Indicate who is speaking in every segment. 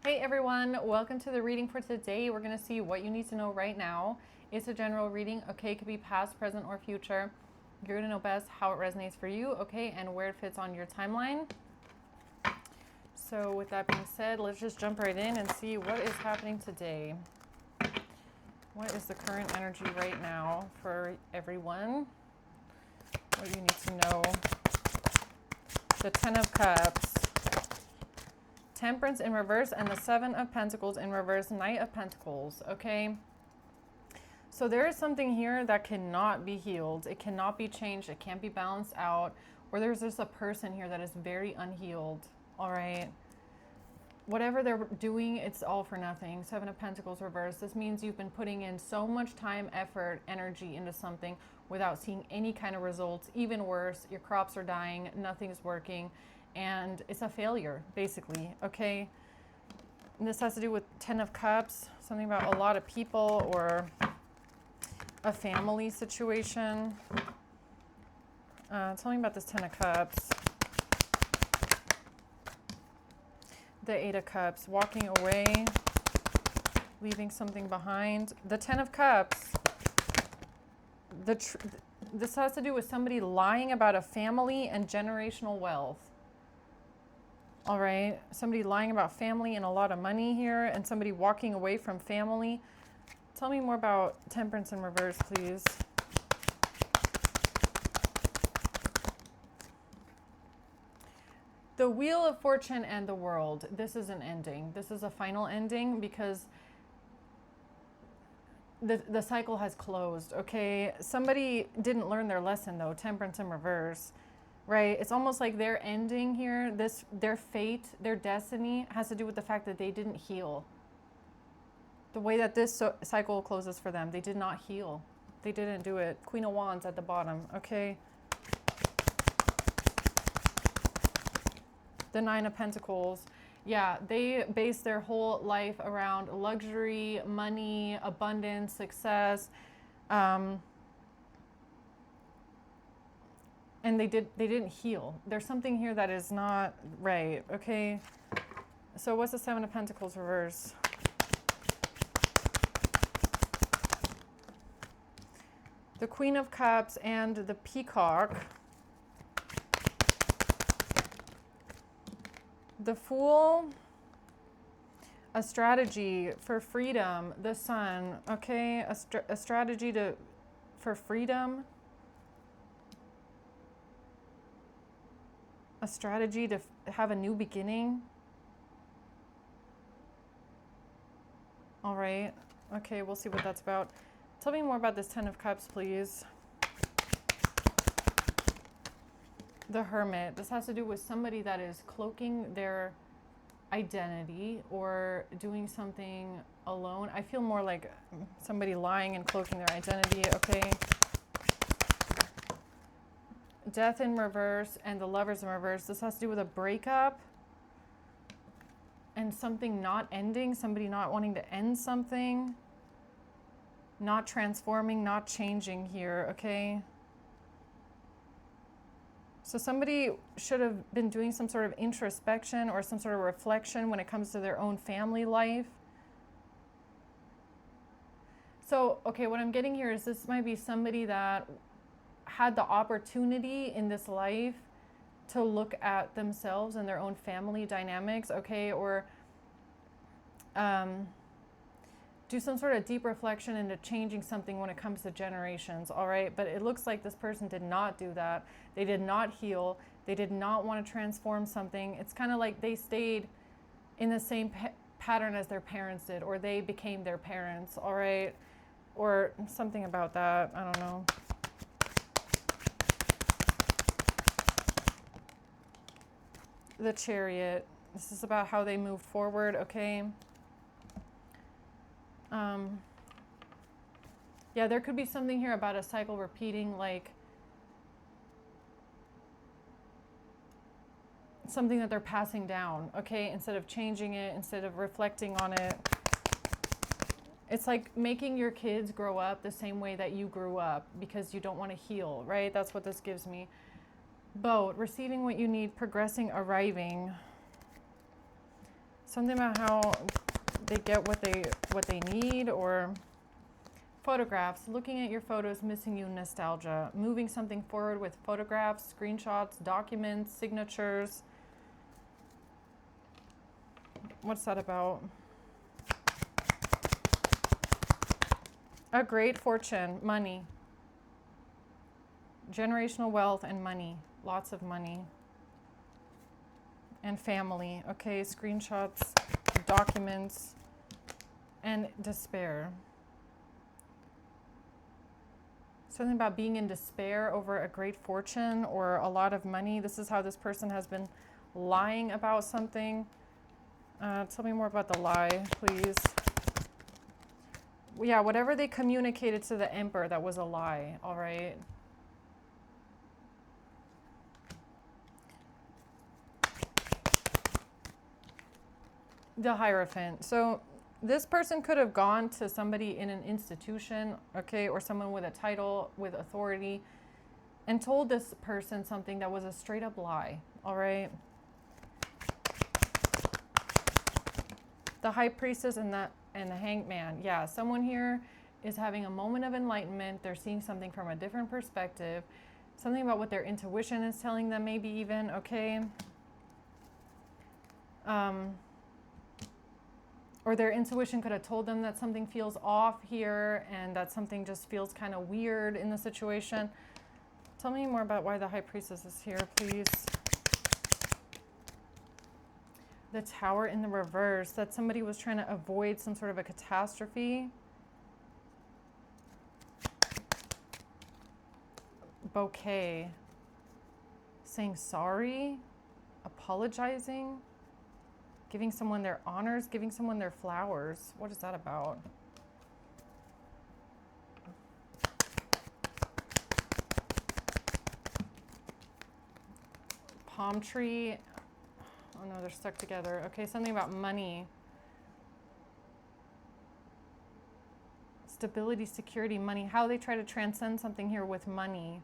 Speaker 1: Hey everyone, welcome to the reading for today. We're going to see what you need to know right now. It's a general reading, okay? It could be past, present, or future. You're going to know best how it resonates for you, okay? And where it fits on your timeline. So with that being said, let's just jump right in and see what is happening today. What is the current energy right now for everyone? What you need to know. The Ten of Cups. Temperance in reverse and the Seven of Pentacles in reverse, Knight of Pentacles, okay? So there is something here that cannot be healed. It cannot be changed. It can't be balanced out. Or there's just a person here that is very unhealed, all right? Whatever they're doing, it's all for nothing. Seven of Pentacles reverse. This means you've been putting in so much time, effort, energy into something without seeing any kind of results. Even worse, your crops are dying, nothing's working. And it's a failure, basically, okay? And this has to do with Ten of Cups, something about a lot of people or a family situation. Tell me about this Ten of Cups. The Eight of Cups, walking away, leaving something behind. The Ten of Cups, this has to do with somebody lying about a family and generational wealth. All right, somebody lying about family and a lot of money here, and somebody walking away from family. Tell me more about Temperance in reverse, please. The Wheel of Fortune and the World. This is an ending. This is a final ending because the cycle has closed, okay? Somebody didn't learn their lesson, though. Temperance in reverse. Right? It's almost like their ending here, their fate, their destiny has to do with the fact that they didn't heal. The way that this cycle closes for them, they did not heal. They didn't do it. Queen of Wands at the bottom, okay? The Nine of Pentacles. Yeah, they base their whole life around luxury, money, abundance, success. And they didn't heal. There's something here that is not right, okay? So what's the Seven of Pentacles reverse? The Queen of Cups and the Peacock. The Fool. A strategy for freedom. The Sun, okay? A strategy for freedom. A strategy to have a new beginning. All right. Okay, we'll see what that's about. Tell me more about this Ten of Cups, please. The Hermit. This has to do with somebody that is cloaking their identity or doing something alone. I feel more like somebody lying and cloaking their identity, okay? Death in reverse and the Lovers in reverse. This has to do with a breakup and something not ending, somebody not wanting to end something, not transforming, not changing here, okay? So somebody should have been doing some sort of introspection or some sort of reflection when it comes to their own family life. So, okay, what I'm getting here is this might be somebody that had the opportunity in this life to look at themselves and their own family dynamics, okay, or do some sort of deep reflection into changing something when it comes to generations, all right? But it looks like this person did not do that. They did not heal. They did not want to transform something. It's kind of like they stayed in the same pattern as their parents did, or they became their parents, all right? Or something about that, I don't know. The Chariot. This is about how they moved forward, okay? Yeah, there could be something here about a cycle repeating, like something that they're passing down, okay? Instead of changing it, instead of reflecting on it. It's like making your kids grow up the same way that you grew up because you don't want to heal, right? That's what this gives me. Boat, receiving what you need, progressing, arriving. Something about how they get what they need, or photographs, looking at your photos, missing you, nostalgia, moving something forward with photographs, screenshots, documents, signatures. What's that about? A great fortune, money, generational wealth and money, lots of money, and family. Okay, screenshots, documents, and despair. Something about being in despair over a great fortune or a lot of money. This is how this person has been lying about something. Tell me more about the lie, please. Yeah, whatever they communicated to the emperor, that was a lie, all right? The Hierophant. So this person could have gone to somebody in an institution, okay, or someone with a title, with authority, and told this person something that was a straight up lie, all right? The High Priestess and the Hanged Man. Yeah, someone here is having a moment of enlightenment. They're seeing something from a different perspective, something about what their intuition is telling them, maybe even, okay? Or their intuition could have told them that something feels off here and that something just feels kind of weird in the situation. Tell me more about why the High Priestess is here, please. The Tower in the reverse, that somebody was trying to avoid some sort of a catastrophe. Bouquet, saying sorry, apologizing, giving someone their honors, giving someone their flowers. What is that about? Palm tree. Oh no, they're stuck together. Okay, something about money. Stability, security, money. How they try to transcend something here with money.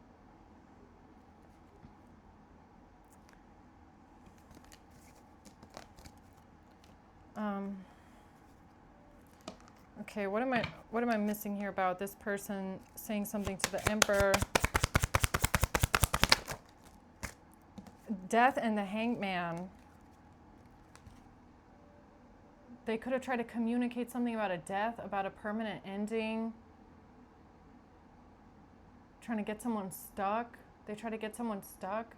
Speaker 1: Okay, what am I missing here about this person saying something to the emperor? Death and the Hanged Man. They could have tried to communicate something about a death, about a permanent ending. Trying to get someone stuck. They try to get someone stuck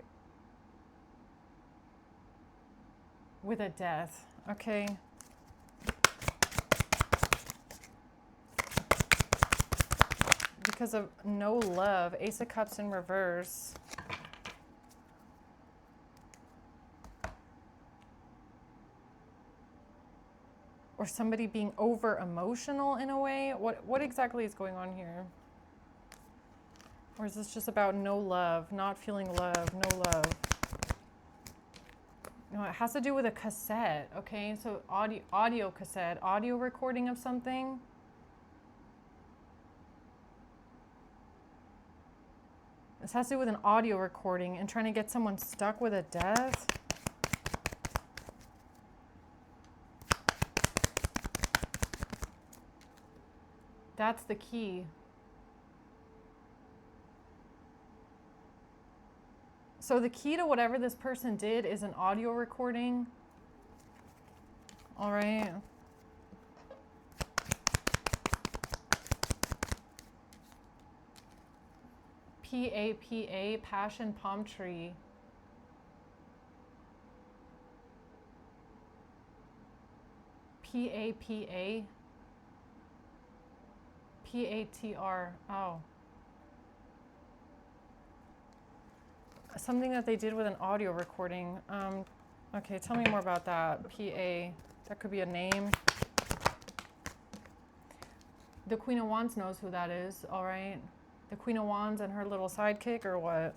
Speaker 1: with a death. Okay. Because of no love. Ace of Cups in reverse. Or somebody being over emotional in a way. What exactly is going on here? Or is this just about no love, not feeling love, no love? No, it has to do with a cassette, okay? So audio cassette, audio recording of something. This has to do with an audio recording and trying to get someone stuck with a death. That's the key. So the key to whatever this person did is an audio recording. All right. PAPA, passion palm tree. PAPA. PATR. Oh. Something that they did with an audio recording. Okay, tell me more about that. PA. That could be a name. The Queen of Wands knows who that is, all right? The Queen of Wands and her little sidekick, or what?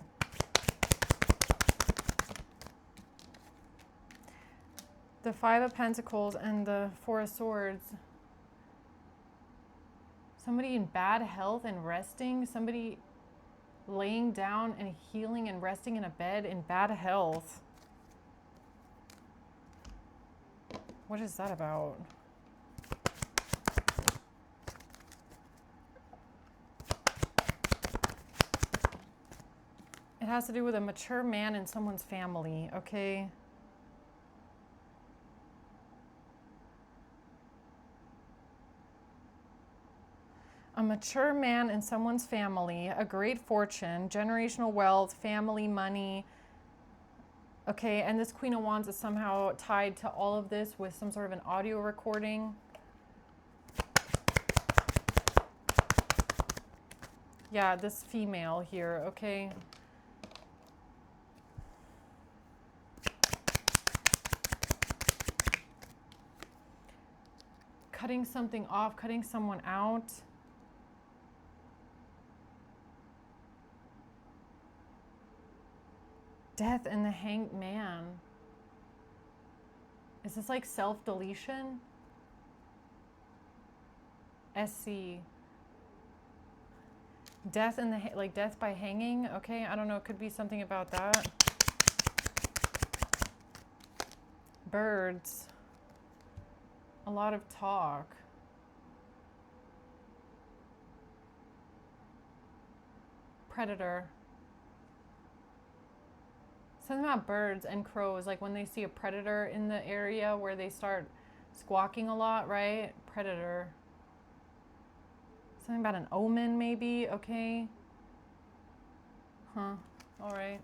Speaker 1: The Five of Pentacles and the Four of Swords. Somebody in bad health and resting. Somebody laying down and healing and resting in a bed in bad health. What is that about? It has to do with a mature man in someone's family, okay? A mature man in someone's family, a great fortune, generational wealth, family, money. Okay, and this Queen of Wands is somehow tied to all of this with some sort of an audio recording. Yeah, this female here, okay? Cutting something off, cutting someone out. Death and the Hanged Man. Is this like self-deletion? SC. Death and like death by hanging. Okay, I don't know. It could be something about that. Birds. A lot of talk. Predator. Something about birds and crows, like when they see a predator in the area where they start squawking a lot, right? Predator. Something about an omen, maybe, okay? Huh, all right.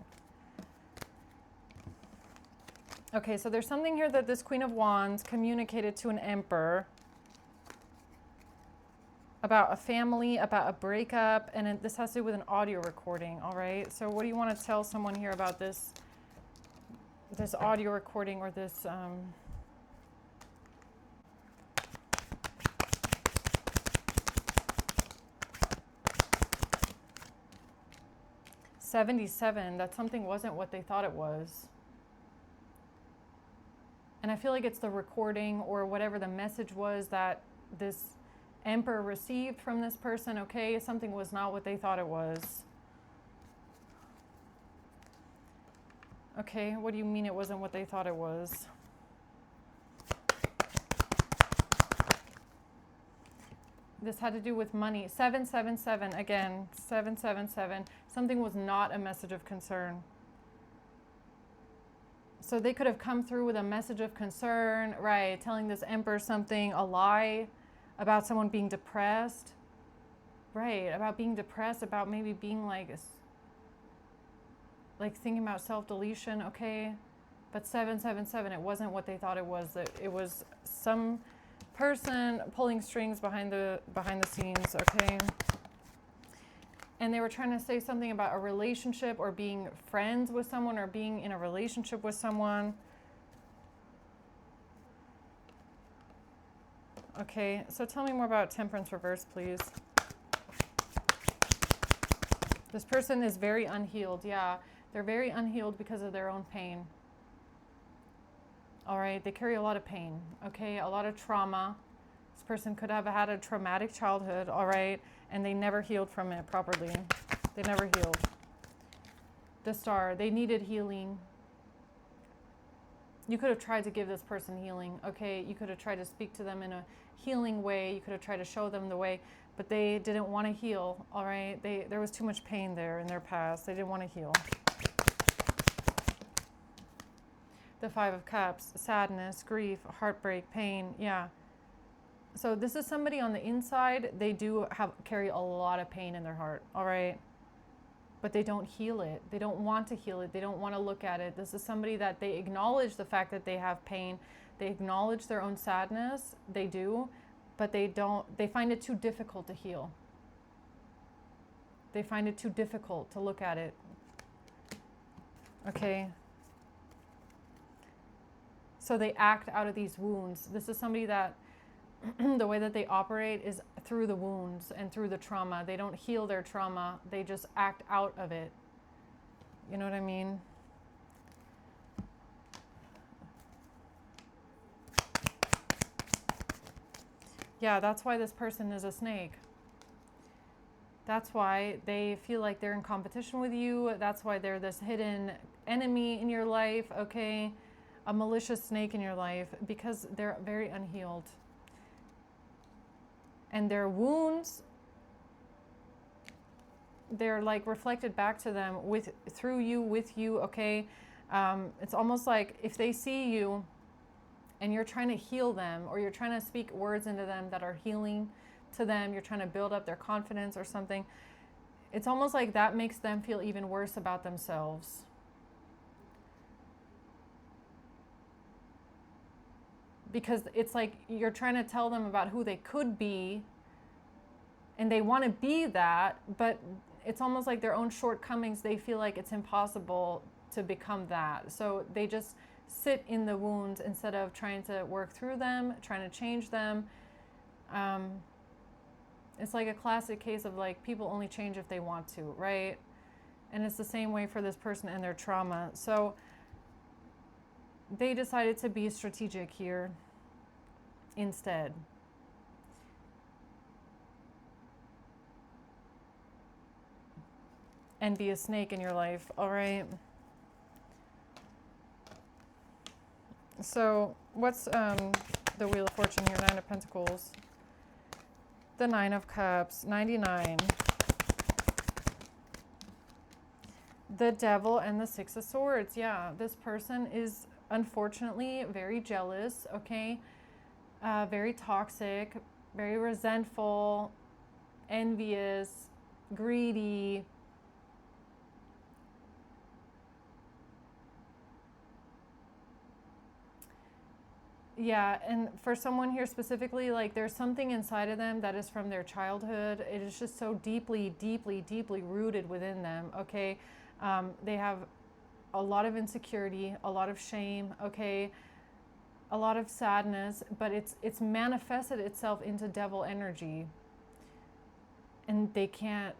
Speaker 1: Okay, so there's something here that this Queen of Wands communicated to an emperor about a family, about a breakup, and this has to do with an audio recording, all right? So what do you want to tell someone here about this audio recording or this 77, that something wasn't what they thought it was. And I feel like it's the recording or whatever the message was that this emperor received from this person, okay? Something was not what they thought it was. Okay, what do you mean it wasn't what they thought it was? This had to do with money. 777, again, 777. Something was not a message of concern. So they could have come through with a message of concern, right? Telling this emperor something, a lie about someone being depressed. Right, about being depressed, about maybe being like thinking about self-deletion, okay? But 777, it wasn't what they thought it was. It was some person pulling strings behind the scenes, okay? And they were trying to say something about a relationship or being friends with someone or being in a relationship with someone. Okay, so tell me more about Temperance reverse, please. This person is very unhealed, yeah. They're very unhealed because of their own pain. All right, they carry a lot of pain, okay? A lot of trauma. This person could have had a traumatic childhood, all right? And they never healed from it properly. They never healed. The Star, they needed healing. You could have tried to give this person healing, okay? You could have tried to speak to them in a healing way. You could have tried to show them the way, but they didn't want to heal, all right? There was too much pain there in their past. They didn't want to heal. The Five of Cups, sadness, grief, heartbreak, pain, yeah. So this is somebody on the inside, they do carry a lot of pain in their heart, all right? But they don't heal it. They don't want to heal it. They don't want to look at it. This is somebody that they acknowledge the fact that they have pain. They acknowledge their own sadness, they do, but they find it too difficult to heal. They find it too difficult to look at it. Okay. So they act out of these wounds. This is somebody that the way that they operate is through the wounds and through the trauma. They don't heal their trauma. They just act out of it. You know what I mean? Yeah, that's why this person is a snake. That's why they feel like they're in competition with you. That's why they're this hidden enemy in your life, okay? a malicious snake in your life because they're very unhealed. And their wounds, they're like reflected back to them through you, with you, okay? It's almost like if they see you and you're trying to heal them, or you're trying to speak words into them that are healing to them, you're trying to build up their confidence or something, it's almost like that makes them feel even worse about themselves. Because it's like you're trying to tell them about who they could be, and they want to be that, but it's almost like their own shortcomings, they feel like it's impossible to become that. So they just sit in the wounds instead of trying to work through them, trying to change them. It's like a classic case of like people only change if they want to, right? And it's the same way for this person and their trauma. So they decided to be strategic here instead. And be a snake in your life, all right? So what's the Wheel of Fortune here? 9 of Pentacles. The 9 of Cups. 99. The Devil and the 6 of Swords. Yeah, this person is unfortunately very jealous, okay? Very toxic, very resentful, envious, greedy. Yeah, and for someone here specifically, like there's something inside of them that is from their childhood. It is just so deeply, deeply, deeply rooted within them, okay? They have a lot of insecurity, a lot of shame, okay? A lot of sadness, but it's manifested itself into devil energy. And they can't,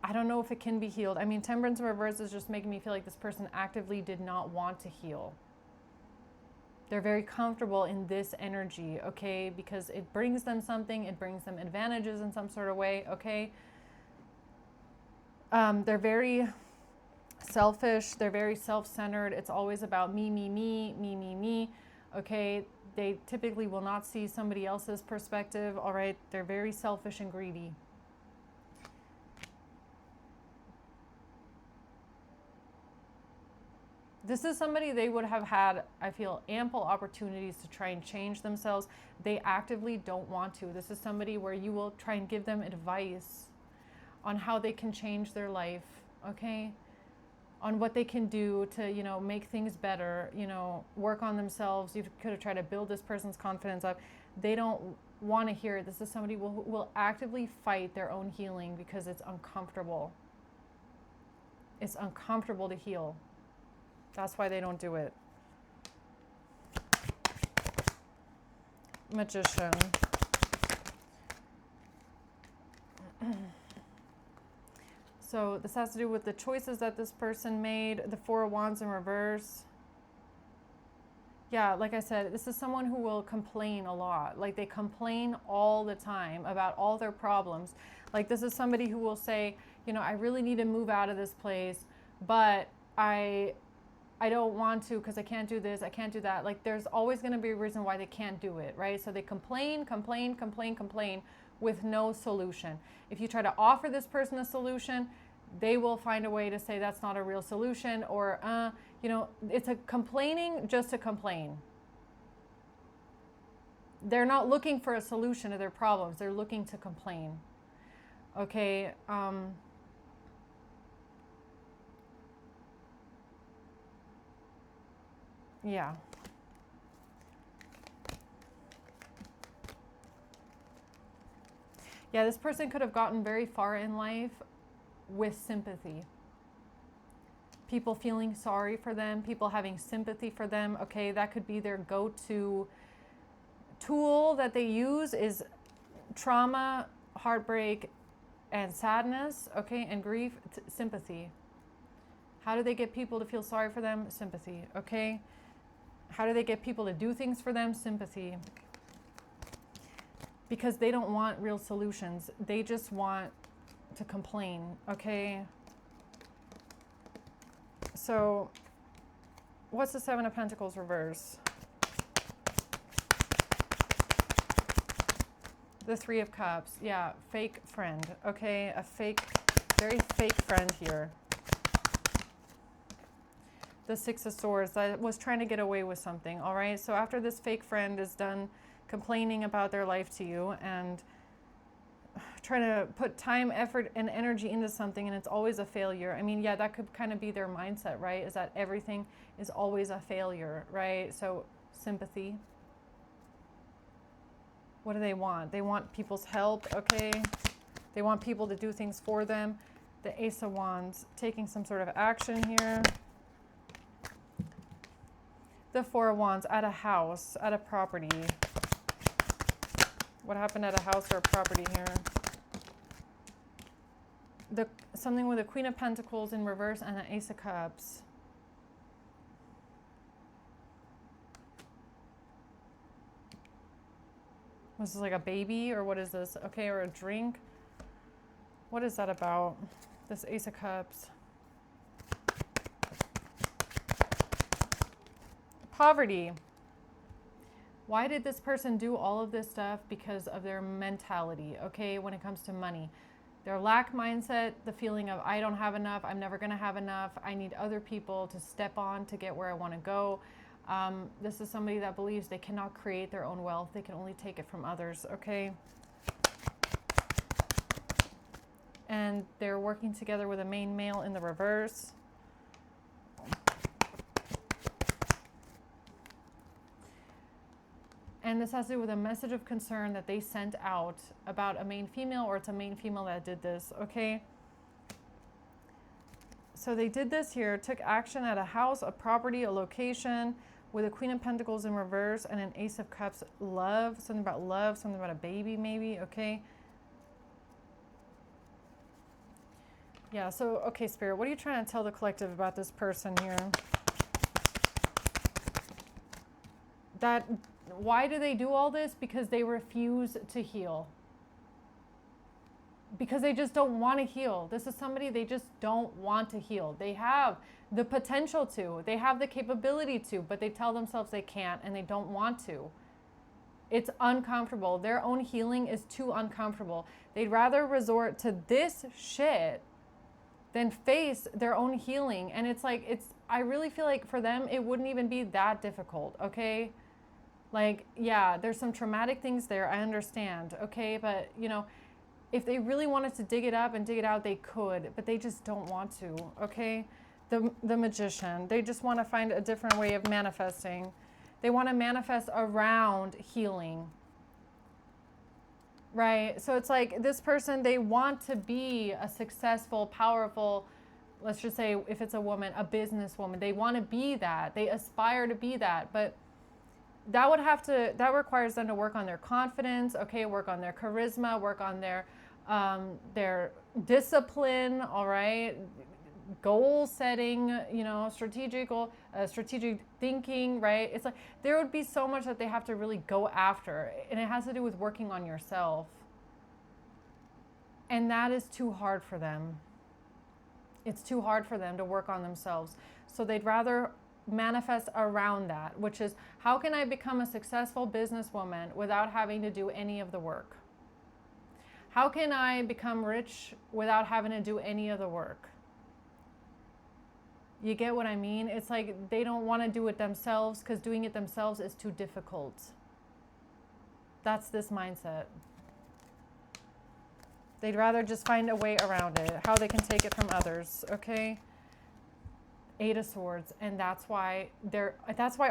Speaker 1: I don't know if it can be healed. I mean, Temperance in reverse is just making me feel like this person actively did not want to heal. They're very comfortable in this energy, okay? Because it brings them something, it brings them advantages in some sort of way, okay? They're very selfish, they're very self-centered. It's always about me, me, me, me, me, me, okay? They typically will not see somebody else's perspective, all right? They're very selfish and greedy. This is somebody they would have had, I feel, ample opportunities to try and change themselves. They actively don't want to. This is somebody where you will try and give them advice on how they can change their life, okay? On what they can do to, you know, make things better, you know, work on themselves. You could have tried to build this person's confidence up. They don't want to hear it. This is somebody who will actively fight their own healing because it's uncomfortable. It's uncomfortable to heal. That's why they don't do it. Magician. So this has to do with the choices that this person made. The 4 of Wands in reverse. Yeah, like I said, this is someone who will complain a lot. Like they complain all the time about all their problems. Like this is somebody who will say, you know, I really need to move out of this place, but I don't want to because I can't do this, I can't do that. Like there's always going to be a reason why they can't do it, right? So they complain, complain, complain, complain with no solution. If you try to offer this person a solution, they will find a way to say that's not a real solution, or, you know, it's a complaining just to complain. They're not looking for a solution to their problems. They're looking to complain. Okay. Yeah. Yeah, this person could have gotten very far in life with sympathy. People feeling sorry for them, people having sympathy for them. Okay, that could be their go-to tool that they use is trauma, heartbreak, and sadness, okay, and grief, sympathy. How do they get people to feel sorry for them? Sympathy, okay? How do they get people to do things for them? Sympathy. Because they don't want real solutions. They just want to complain, okay? So What's the Seven of Pentacles reverse? The Three of Cups. Yeah, fake friend. Okay, a fake, very fake friend here. The Six of Swords that was trying to get away with something. All right, so after this fake friend is done complaining about their life to you and trying to put time, effort, and energy into something, and it's always a failure. I mean, yeah, that could kind of be their mindset, right? Is that everything is always a failure, right? So, sympathy. What do they want? They want people's help, okay? They want people to do things for them. The Ace of Wands, taking some sort of action here. The Four of Wands, at a house, at a property. What happened at a house or a property here? Something with a Queen of Pentacles in reverse and an Ace of Cups. Was this like a baby or what is this? Okay, or a drink? What is that about? This Ace of Cups. Poverty. Why did this person do all of this stuff? Because of their mentality, okay, when it comes to money. Their lack mindset, the feeling of I don't have enough, I'm never going to have enough, I need other people to step on to get where I want to go. This is somebody that believes they cannot create their own wealth, they can only take it from others, okay? And they're working together with a main male in the reverse. And this has to do with a message of concern that they sent out about a main female, or it's a main female that did this, okay? So they did this here, took action at a house, a property, a location, with a Queen of Pentacles in reverse and an Ace of Cups. Love, something about a baby maybe, okay? Yeah, so, okay, Spirit, what are you trying to tell the collective about this person here? Why do they do all this? Because they refuse to heal. Because they just don't want to heal. This is somebody they just don't want to heal. They have the potential to. They have the capability to, but they tell themselves they can't and they don't want to. It's uncomfortable. Their own healing is too uncomfortable. They'd rather resort to this shit than face their own healing. And it's like, I really feel like for them, it wouldn't even be that difficult, okay? Like, yeah, there's some traumatic things there, I understand, okay? But, you know, if they really wanted to dig it up and dig it out, they could, but they just don't want to, okay? The Magician, they just want to find a different way of manifesting. They want to manifest around healing, right? So it's like this person, they want to be a successful, powerful, let's just say if it's a woman, a businesswoman. They want to be that. They aspire to be that, but that requires them to work on their confidence, okay, work on their charisma, work on their discipline, all right, goal setting, you know, strategic thinking, right? It's like there would be so much that they have to really go after, and it has to do with working on yourself. And that is too hard for them. It's too hard for them to work on themselves. So they'd rather manifest around that, which is, how can I become a successful businesswoman without having to do any of the work? How can I become rich without having to do any of the work? You get what I mean? It's like they don't want to do it themselves because doing it themselves is too difficult. That's this mindset. They'd rather just find a way around it, how they can take it from others, okay? Eight of Swords, and that's why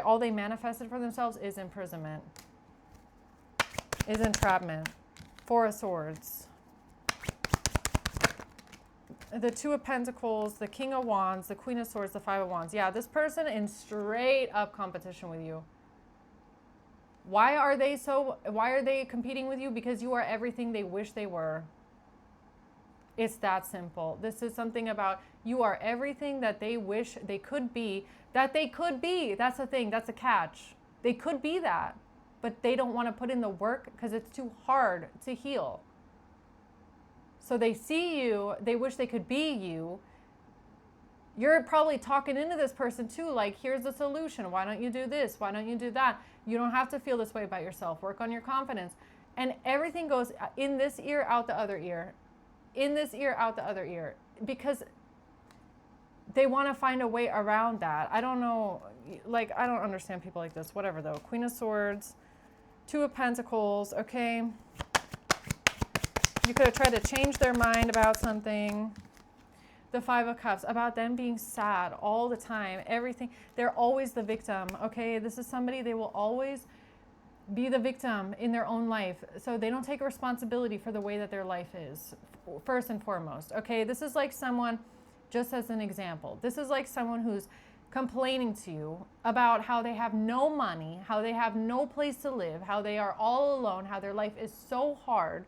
Speaker 1: all they manifested for themselves is imprisonment, is entrapment. Four of Swords. The Two of Pentacles, the King of Wands, the Queen of Swords, the Five of Wands. Yeah, this person in straight up competition with you. Why are they competing with you? Because you are everything they wish they were. It's that simple. This is something about you are everything that they wish they could be, that they could be. That's the thing. That's a catch. They could be that, but they don't want to put in the work because it's too hard to heal. So they see you, they wish they could be you. You're probably talking into this person too, like, here's the solution. Why don't you do this? Why don't you do that? You don't have to feel this way about yourself. Work on your confidence. And everything goes in this ear, out the other ear. In this ear, out the other ear. Because they want to find a way around that. I don't know. Like, I don't understand people like this. Whatever, though. Queen of Swords. Two of Pentacles. Okay. You could have tried to change their mind about something. The Five of Cups, about them being sad all the time, everything. They're always the victim, okay? This is somebody, they will always be the victim in their own life. So they don't take responsibility for the way that their life is, first and foremost, okay? This is like someone, just as an example, this is like someone who's complaining to you about how they have no money, how they have no place to live, how they are all alone, how their life is so hard.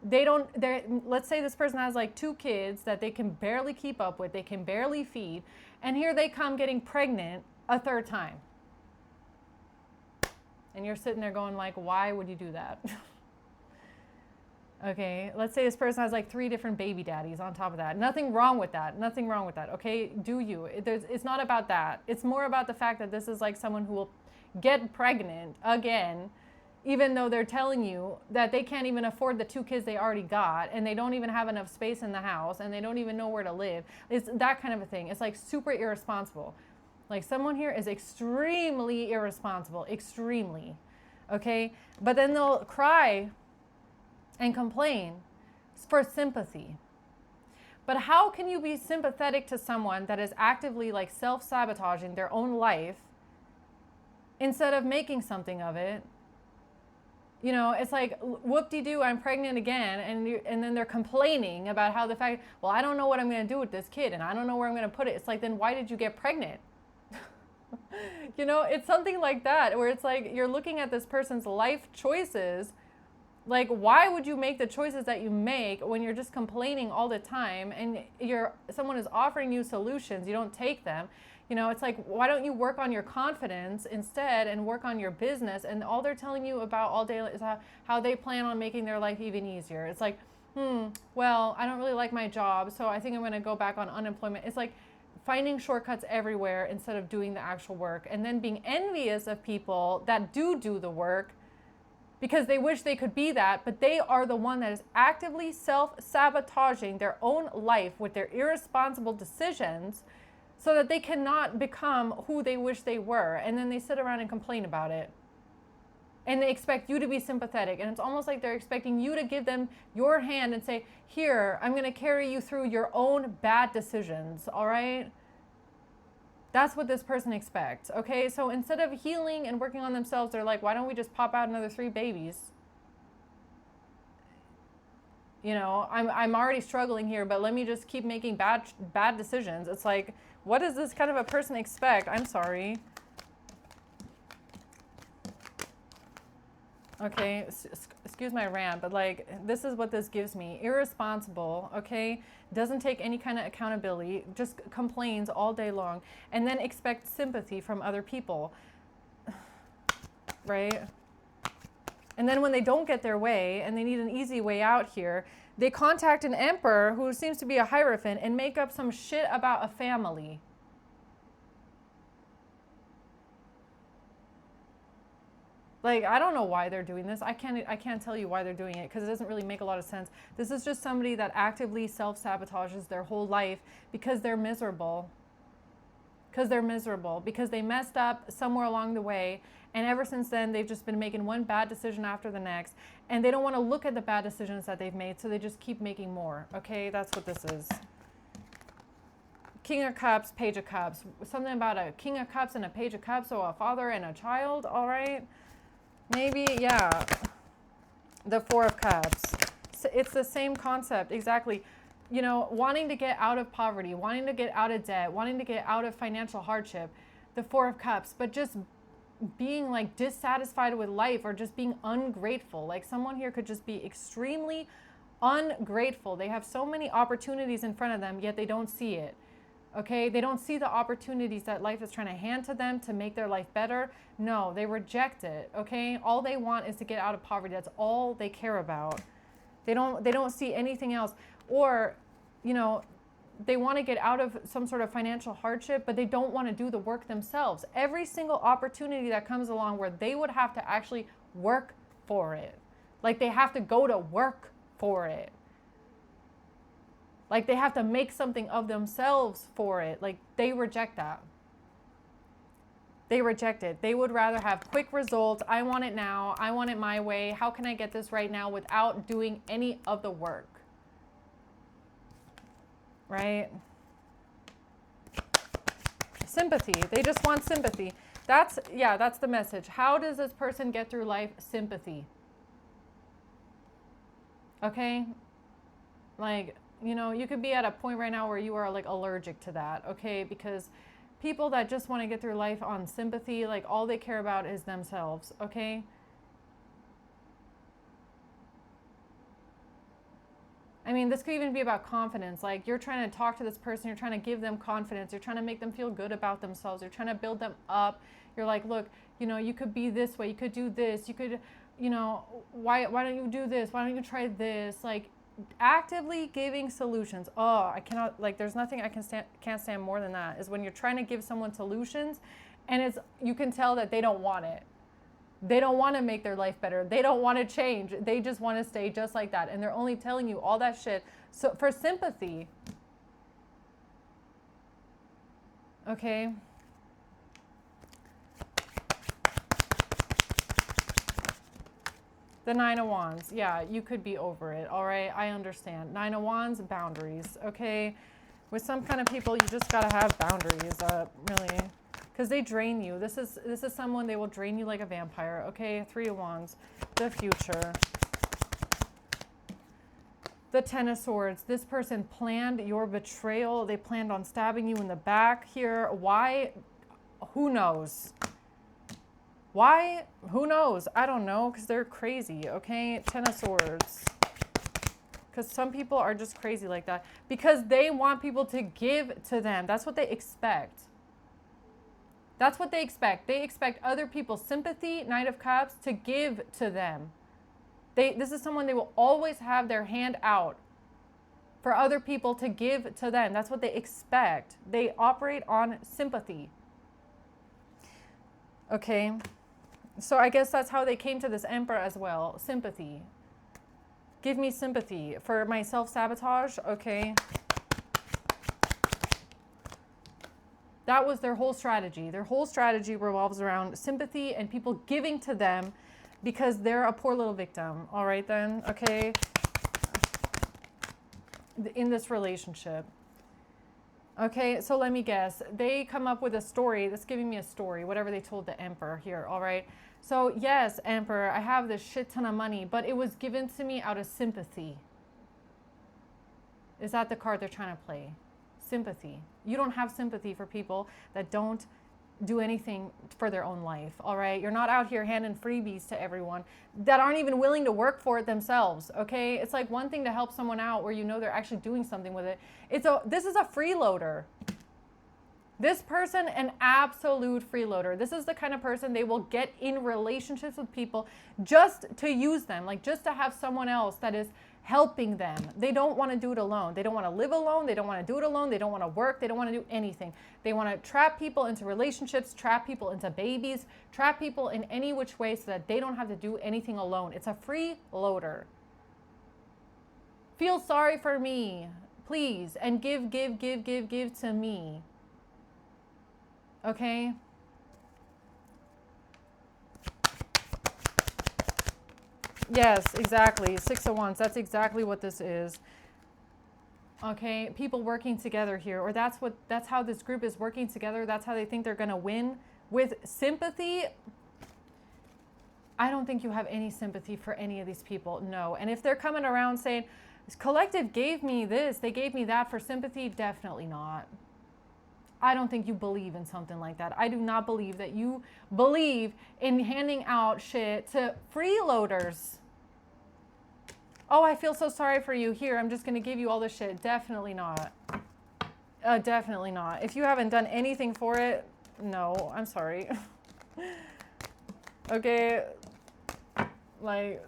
Speaker 1: Let's say this person has like 2 kids that they can barely keep up with, they can barely feed, and here they come getting pregnant a 3rd time. And you're sitting there going like, why would you do that? Okay, let's say this person has like 3 different baby daddies on top of that. Nothing wrong with that. Nothing wrong with that. Okay, do you? It's not about that. It's more about the fact that this is like someone who will get pregnant again, even though they're telling you that they can't even afford the 2 kids they already got, and they don't even have enough space in the house, and they don't even know where to live. It's that kind of a thing. It's like super irresponsible. Like, someone here is extremely irresponsible, extremely, okay? But then they'll cry and complain for sympathy. But how can you be sympathetic to someone that is actively like self-sabotaging their own life instead of making something of it? You know, it's like, whoop-de-doo, I'm pregnant again, and then they're complaining about how the fact, well, I don't know what I'm going to do with this kid, and I don't know where I'm going to put it. It's like, then why did you get pregnant? You know, it's something like that, where it's like you're looking at this person's life choices. Like, why would you make the choices that you make when you're just complaining all the time, and someone is offering you solutions, you don't take them? You know, it's like, why don't you work on your confidence instead and work on your business? And all they're telling you about all day is how they plan on making their life even easier. It's like, well, I don't really like my job, so I think I'm going to go back on unemployment. It's like finding shortcuts everywhere instead of doing the actual work, and then being envious of people that do the work because they wish they could be that, but they are the one that is actively self-sabotaging their own life with their irresponsible decisions, so that they cannot become who they wish they were. And then they sit around and complain about it. And they expect you to be sympathetic. And it's almost like they're expecting you to give them your hand and say, here, I'm going to carry you through your own bad decisions, all right? That's what this person expects, okay? So instead of healing and working on themselves, they're like, why don't we just pop out another 3 babies? You know, I'm already struggling here, but let me just keep making bad decisions. It's like, what does this kind of a person expect? I'm sorry. Okay, excuse my rant, but like, this is what this gives me. Irresponsible, okay? Doesn't take any kind of accountability, just complains all day long, and then expects sympathy from other people, right? And then when they don't get their way and they need an easy way out here, they contact an emperor who seems to be a hierophant and make up some shit about a family. Like, I don't know why they're doing this. I can't tell you why they're doing it, because it doesn't really make a lot of sense. This is just somebody that actively self-sabotages their whole life because they're miserable. Because they messed up somewhere along the way, and ever since then they've just been making one bad decision after the next, and they don't want to look at the bad decisions that they've made, so they just keep making more. Okay, that's what this is. King of Cups, Page of Cups. Something about a King of Cups and a Page of Cups, so a father and a child, all right? Maybe, yeah. The Four of Cups. So it's the same concept, exactly. You know, wanting to get out of poverty, wanting to get out of debt, wanting to get out of financial hardship, the Four of Cups, but just being like dissatisfied with life, or just being ungrateful. Like, someone here could just be extremely ungrateful. They have so many opportunities in front of them, yet they don't see it. Okay, they don't see the opportunities that life is trying to hand to them to make their life better. No, they reject it. Okay, all they want is to get out of poverty. That's all they care about. They don't see anything else. Or, you know, they want to get out of some sort of financial hardship, but they don't want to do the work themselves. Every single opportunity that comes along where they would have to actually work for it, like they have to go to work for it, like they have to make something of themselves for it, like they reject that. They reject it. They would rather have quick results. I want it now. I want it my way. How can I get this right now without doing any of the work? Right? Sympathy. They just want sympathy. That's the message. How does this person get through life? Sympathy. Okay? Like, you know, you could be at a point right now where you are like allergic to that, okay? Because people that just want to get through life on sympathy, like all they care about is themselves, okay? I mean, this could even be about confidence. Like you're trying to talk to this person, you're trying to give them confidence, you're trying to make them feel good about themselves, you're trying to build them up. You're like, look, you know, you could be this way, you could do this, you could, you know, why don't you do this? Why don't you try this? Like actively giving solutions. Oh, I cannot, like there's nothing I can't stand more than that, is when you're trying to give someone solutions and you can tell that they don't want it. They don't want to make their life better. They don't want to change. They just want to stay just like that. And they're only telling you all that shit. So for sympathy, okay? The Nine of Wands. Yeah, you could be over it. All right, I understand. Nine of Wands, boundaries. Okay, with some kind of people, you just gotta have boundaries. Really, because they drain you. This is someone, they will drain you like a vampire. Okay, Three of Wands, the future. The Ten of Swords. This person planned your betrayal. They planned on stabbing you in the back here. Why? Who knows? Why? Who knows? I don't know, because they're crazy, okay? Ten of Swords. Because some people are just crazy like that. Because they want people to give to them. That's what they expect. That's what they expect. They expect other people's sympathy, Knight of Cups, to give to them. This is someone, they will always have their hand out for other people to give to them. That's what they expect. They operate on sympathy. Okay? So I guess that's how they came to this Emperor as well. Sympathy. Give me sympathy for my self-sabotage. Okay. That was their whole strategy. Their whole strategy revolves around sympathy and people giving to them because they're a poor little victim. All right then. Okay. In this relationship. Okay, so let me guess. They come up with a story. That's giving me a story, whatever they told the Emperor here, all right? So, yes, Emperor, I have this shit ton of money, but it was given to me out of sympathy. Is that the card they're trying to play? Sympathy. You don't have sympathy for people that don't do anything for their own life, all right? You're not out here handing freebies to everyone that aren't even willing to work for it themselves, okay? It's like one thing to help someone out where you know they're actually doing something with it. This is a freeloader. This person, an absolute freeloader. This is the kind of person, they will get in relationships with people just to use them, like just to have someone else that is helping them. They don't want to do it alone. They don't want to live alone. They don't want to do it alone. They don't want to work. They don't want to do anything. They want to trap people into relationships, trap people into babies, trap people in any which way so that they don't have to do anything alone. It's a freeloader. Feel sorry for me, please, and give to me. Okay? Yes, exactly. Six of Wands. That's exactly what this is. Okay, people working together here, or that's how this group is working together. That's how they think they're going to win. With sympathy, I don't think you have any sympathy for any of these people. No. And if they're coming around saying, this collective gave me this, they gave me that for sympathy, definitely not. I don't think you believe in something like that. I do not believe that you believe in handing out shit to freeloaders. Oh, I feel so sorry for you. Here, I'm just going to give you all this shit. Definitely not. Definitely not. If you haven't done anything for it, no, I'm sorry. Okay, like,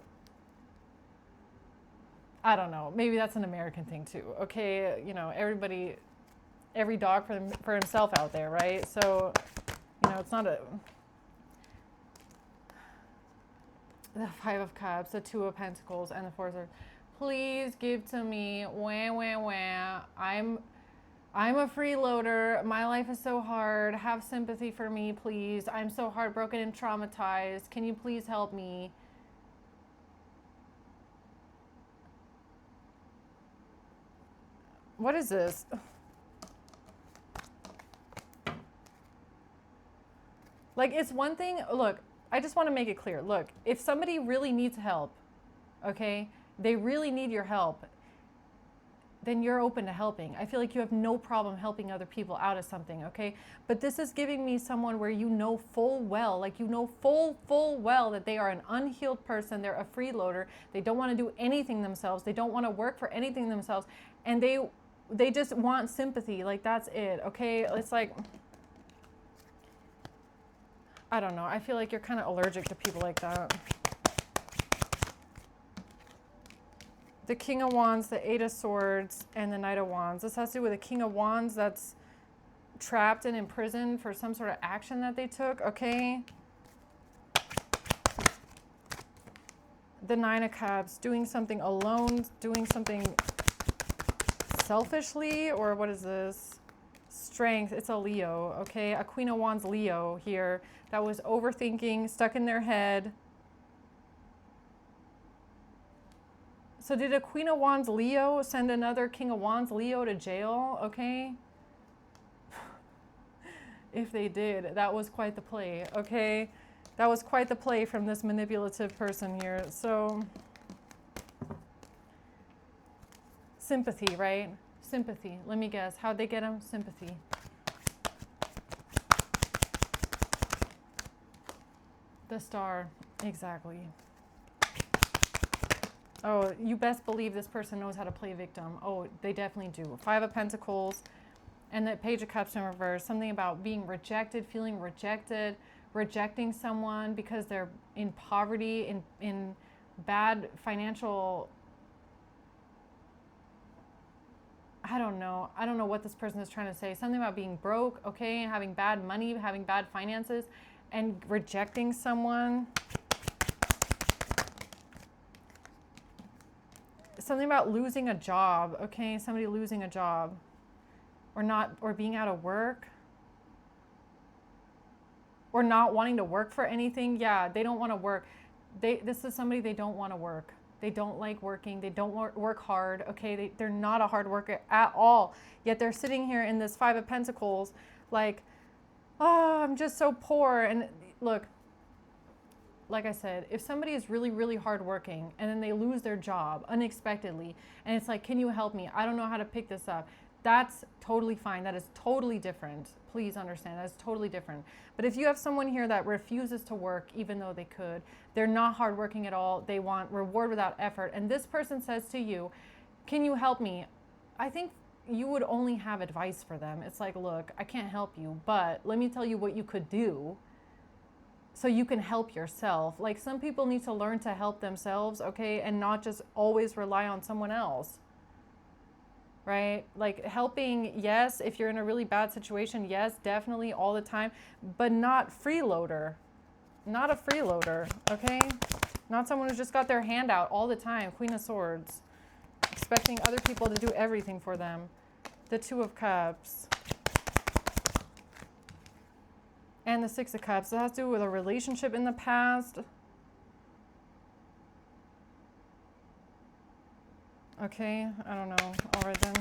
Speaker 1: I don't know. Maybe that's an American thing too. Okay, you know, every dog for himself out there, right? So, you know, it's not the Five of Cups, the Two of Pentacles, and the Four of Swords. Please give to me. Wah, wah, wah. I'm a freeloader. My life is so hard. Have sympathy for me, please. I'm so heartbroken and traumatized. Can you please help me? What is this? Like, it's one thing. Look, I just want to make it clear. Look, if somebody really needs help, okay, they really need your help, then you're open to helping. I feel like you have no problem helping other people out of something, okay? But this is giving me someone where you know full well, like you know full well that they are an unhealed person. They're a freeloader. They don't want to do anything themselves. They don't want to work for anything themselves. And they just want sympathy. Like, that's it, okay? It's like, I don't know. I feel like you're kind of allergic to people like that. The King of Wands, the Eight of Swords, and the Knight of Wands. This has to do with a King of Wands that's trapped and imprisoned for some sort of action that they took, okay? The Nine of Cups, doing something alone, doing something selfishly, or what is this? Strength, it's a Leo, okay? A Queen of Wands Leo here that was overthinking, stuck in their head. So did a Queen of Wands Leo send another King of Wands Leo to jail? Okay. If they did, that was quite the play, okay? That was quite the play from this manipulative person here. So, sympathy, right? Sympathy. Let me guess. How'd they get him? Sympathy. The Star. Exactly. Oh, you best believe this person knows how to play victim. Oh, they definitely do. Five of Pentacles and the Page of Cups in reverse. Something about being rejected, feeling rejected, rejecting someone because they're in poverty, in bad financial... I don't know what this person is trying to say. Something about being broke, okay, having bad money, having bad finances, and rejecting someone. Something about losing a job, okay? Somebody losing a job, or being out of work, or not wanting to work for anything. Yeah, they don't want to work. This is somebody they don't want to work. They don't like working. They don't work hard, okay? They're not a hard worker at all. Yet they're sitting here in this Five of Pentacles like, oh, I'm just so poor. And look, like I said, if somebody is really, really hardworking and then they lose their job unexpectedly, and it's like, can you help me? I don't know how to pick this up. That's totally fine. That is totally different. Please understand, that is totally different. But if you have someone here that refuses to work even though they could, they're not hardworking at all, they want reward without effort, and this person says to you, can you help me? I think you would only have advice for them. It's like, look, I can't help you, but let me tell you what you could do so you can help yourself. Like, some people need to learn to help themselves, okay, and not just always rely on someone else, right? Like, helping, yes, if you're in a really bad situation, yes, definitely all the time, but not freeloader. Not a freeloader, okay? Not someone who's just got their hand out all the time. Queen of Swords, expecting other people to do everything for them. The Two of Cups. And the Six of Cups. That has to do with a relationship in the past. Okay, I don't know. All right then.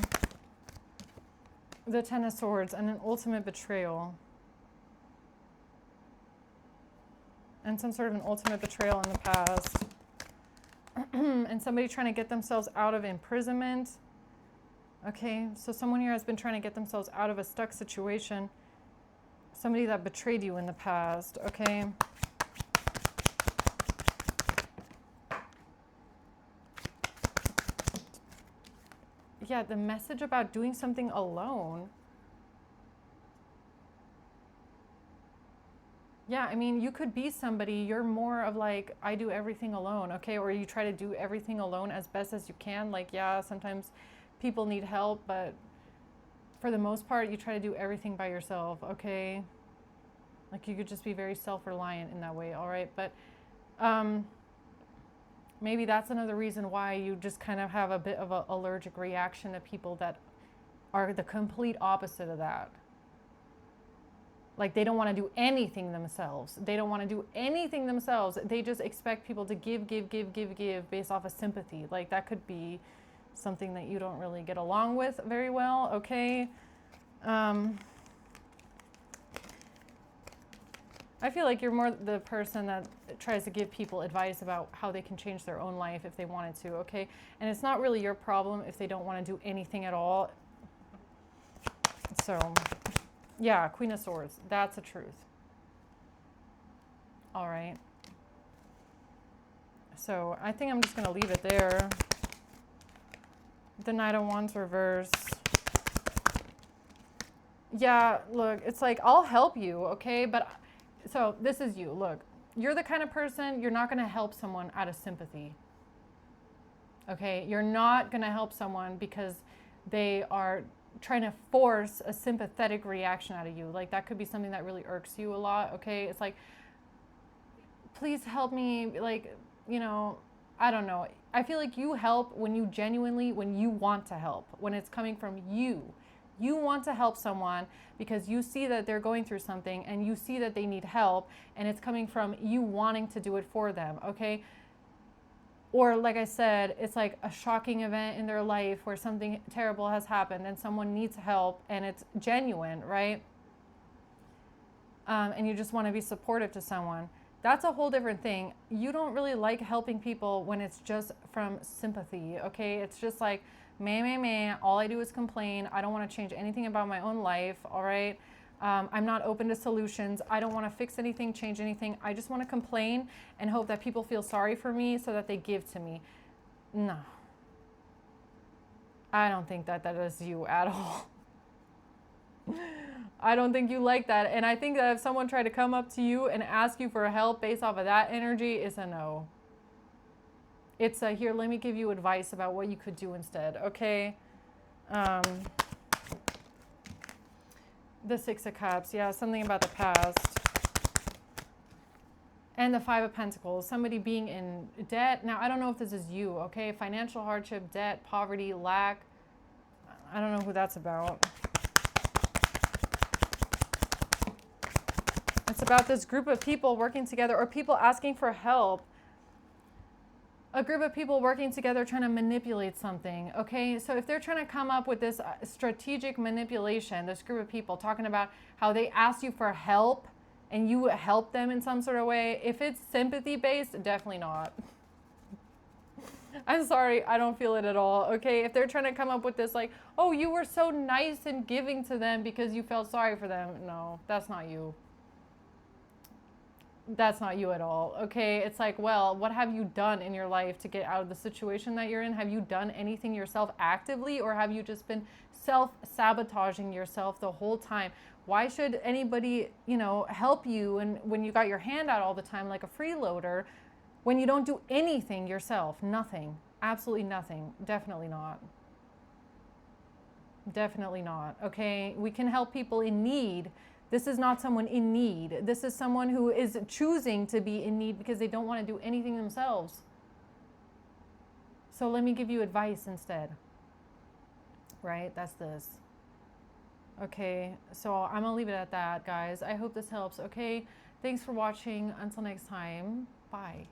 Speaker 1: The Ten of Swords and an ultimate betrayal. And some sort of an ultimate betrayal in the past. And somebody trying to get themselves out of imprisonment. Okay, so someone here has been trying to get themselves out of a stuck situation. Somebody that betrayed you in the past, okay? Yeah, the message about doing something alone. Yeah, I mean, you could be somebody, you're more of like, I do everything alone, okay? Or you try to do everything alone as best as you can. Like, yeah, sometimes people need help, but for the most part, you try to do everything by yourself, okay? Like, you could just be very self-reliant in that way, all right? But maybe that's another reason why you just kind of have a bit of an allergic reaction to people that are the complete opposite of that. Like, they don't want to do anything themselves. They don't want to do anything themselves. They just expect people to give based off of sympathy. Like, that could be something that you don't really get along with very well, okay? I feel like you're more the person that tries to give people advice about how they can change their own life if they wanted to, okay? And it's not really your problem if they don't want to do anything at all. So... yeah, Queen of Swords. That's the truth. All right. So I think I'm just going to leave it there. The Knight of Wands reverse. Yeah, look, it's like, I'll help you, okay? But so this is you. Look, you're the kind of person, you're not going to help someone out of sympathy. Okay? You're not going to help someone because they are trying to force a sympathetic reaction out of you. Like, that could be something that really irks you a lot, okay? It's like, please help me, like, you know, I don't know. I feel like you help when you genuinely, when you want to help, when it's coming from you. You want to help someone because you see that they're going through something and you see that they need help, and it's coming from you wanting to do it for them, okay? Or like I said, it's like a shocking event in their life where something terrible has happened and someone needs help and it's genuine, right? And you just want to be supportive to someone. That's a whole different thing. You don't really like helping people when it's just from sympathy, okay? It's just like, meh, all I do is complain. I don't want to change anything about my own life, all right? I'm not open to solutions. I don't want to fix anything, change anything. I just want to complain and hope that people feel sorry for me so that they give to me. No. I don't think that is you at all. I don't think you like that. And I think that if someone tried to come up to you and ask you for help based off of that energy, it's a no. It's a, here, let me give you advice about what you could do instead, okay? The Six of Cups, yeah, something about the past. And the Five of Pentacles, somebody being in debt. Now, I don't know if this is you, okay? Financial hardship, debt, poverty, lack. I don't know who that's about. It's about this group of people working together, or people asking for help. A group of people working together trying to manipulate something, okay? So if they're trying to come up with this strategic manipulation, this group of people talking about how they ask you for help and you help them in some sort of way, if it's sympathy-based, definitely not. I'm sorry, I don't feel it at all, okay? If they're trying to come up with this like, oh, you were so nice and giving to them because you felt sorry for them. No, that's not you. That's not you at all, okay? It's like, well, what have you done in your life to get out of the situation that you're in? Have you done anything yourself actively, or have you just been self-sabotaging yourself the whole time? Why should anybody, you know, help you and when you got your hand out all the time like a freeloader, when you don't do anything yourself? Nothing. Absolutely nothing. Definitely not. Definitely not, okay? We can help people in need. This is not someone in need. This is someone who is choosing to be in need because they don't want to do anything themselves. So let me give you advice instead. Right? That's this. Okay, so I'm going to leave it at that, guys. I hope this helps, okay? Thanks for watching. Until next time, bye.